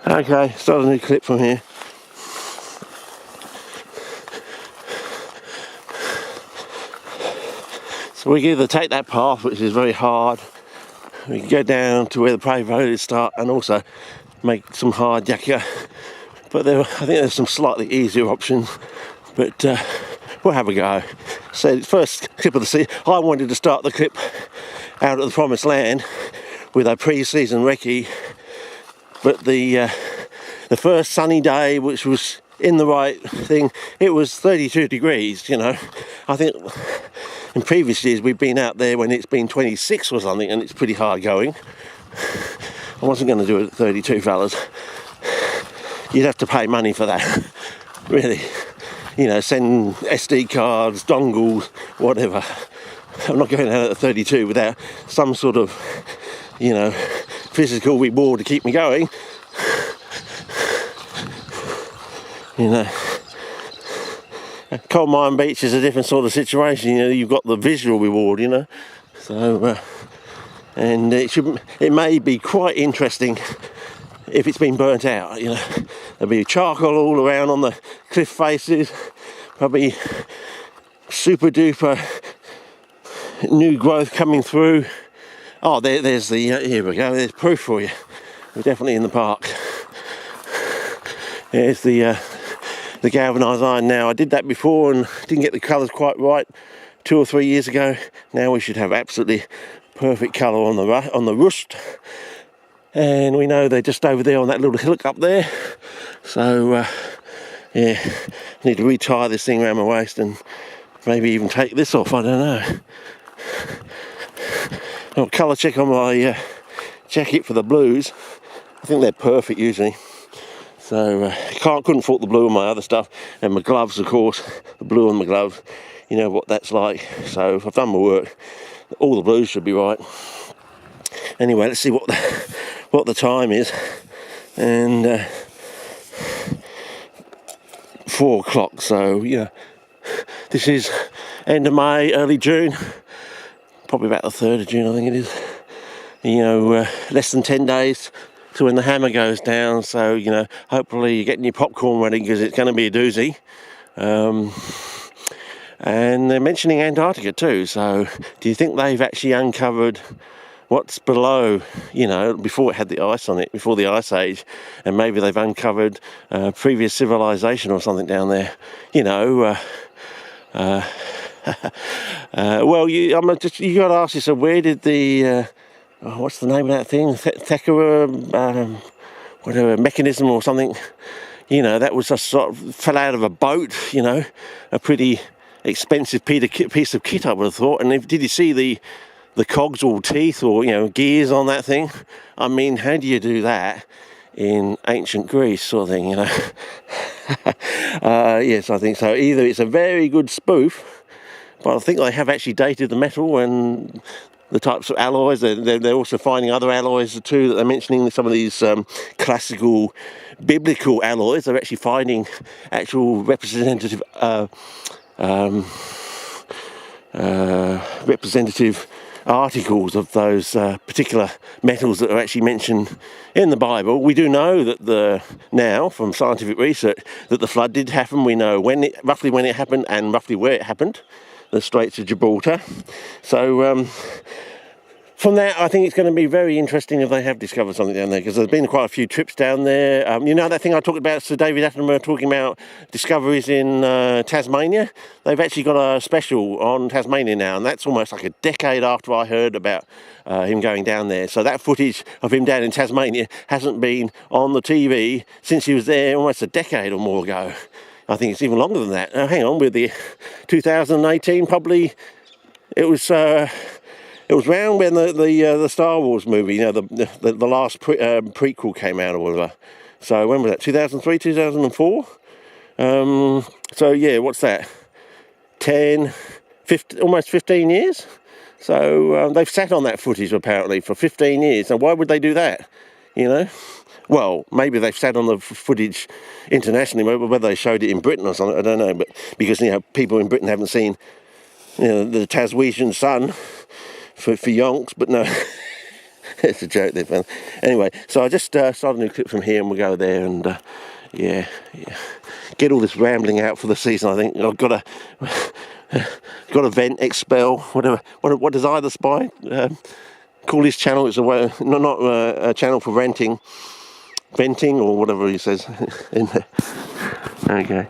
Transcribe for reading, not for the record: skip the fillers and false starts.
Okay, start a new clip from here. So we can either take that path, which is very hard, we can go down to where the paved road is start and also make some hard yakka. But I think there's some slightly easier options, but we'll have a go. So first clip of the season, I wanted to start the clip out at the Promised Land with a pre-season recce, but the first sunny day, which was in the right thing, it was 32 degrees, you know. I think in previous years we've been out there when it's been 26 or something, and it's pretty hard going. I wasn't going to do it at 32, fellas. You'd have to pay money for that, really. You know, send SD cards, dongles, whatever. I'm not going out at 32 without some sort of, you know, physical reward to keep me going. You know, Coal Mine Beach is a different sort of situation. You know, you've got the visual reward, you know. So, and it may be quite interesting if it's been burnt out, you know. There'll be charcoal all around on the cliff faces, probably super duper new growth coming through. Oh, there's the, here we go, there's proof for you. We're definitely in the park. There's the galvanised iron now. I did that before and didn't get the colours quite right 2 or 3 years ago. Now we should have absolutely perfect colour on the rust. And we know they're just over there on that little hillock up there. So, yeah, need to retie this thing around my waist and maybe even take this off, I don't know. I'll colour check on my jacket for the blues. I think they're perfect usually. So, couldn't fault the blue on my other stuff. And my gloves, of course, the blue on my gloves. You know what that's like. So, if I've done my work, all the blues should be right. Anyway, let's see what the time is, and 4 o'clock. So yeah, this is end of May, early June, probably about the 3rd of June, I think it is. You know, less than 10 days to when the hammer goes down. So you know, hopefully you're getting your popcorn ready because it's going to be a doozy. And they're mentioning Antarctica too. So do you think they've actually uncovered what's below, you know, before it had the ice on it, before the ice age, and maybe they've uncovered previous civilization or something down there, you know. Well, you got to ask yourself, where did the what's the name of that thing, Thekora, whatever, mechanism or something, you know, that was just sort of fell out of a boat, you know, a pretty expensive piece of kit, I would have thought. And did you see the cogs or teeth or, you know, gears on that thing? I mean, how do you do that in ancient Greece, sort of thing, you know? Yes, I think so. Either it's a very good spoof, but I think they have actually dated the metal and the types of alloys. They're also finding other alloys too that they're mentioning. Some of these classical biblical alloys, they're actually finding actual representative articles of those particular metals that are actually mentioned in the Bible. We do know that now from scientific research that the flood did happen. We know roughly when it happened and roughly where it happened, the Straits of Gibraltar. So from that, I think it's going to be very interesting if they have discovered something down there, because there's been quite a few trips down there. You know that thing I talked about, Sir David Attenborough talking about discoveries in Tasmania? They've actually got a special on Tasmania now, and that's almost like a decade after I heard about him going down there. So that footage of him down in Tasmania hasn't been on the TV since he was there almost a decade or more ago. I think it's even longer than that. Hang on, with the 2018 probably, it was round when the Star Wars movie, you know, the last prequel came out or whatever. So when was that? 2003, 2004? So yeah, what's that? 10, 15, almost 15 years? So they've sat on that footage apparently for 15 years. Now why would they do that? You know? Well, maybe they've sat on the footage internationally, whether they showed it in Britain or something, I don't know. But because, you know, people in Britain haven't seen, you know, the Tasmanian sun for yonks, but no. It's a joke there, man. Anyway, so I just started a new clip from here, and we'll go there, and yeah, get all this rambling out for the season. I think I've got to vent, expel, whatever. What does Either Spy call his channel? It's a way, not a channel for venting or whatever he says in there. Okay.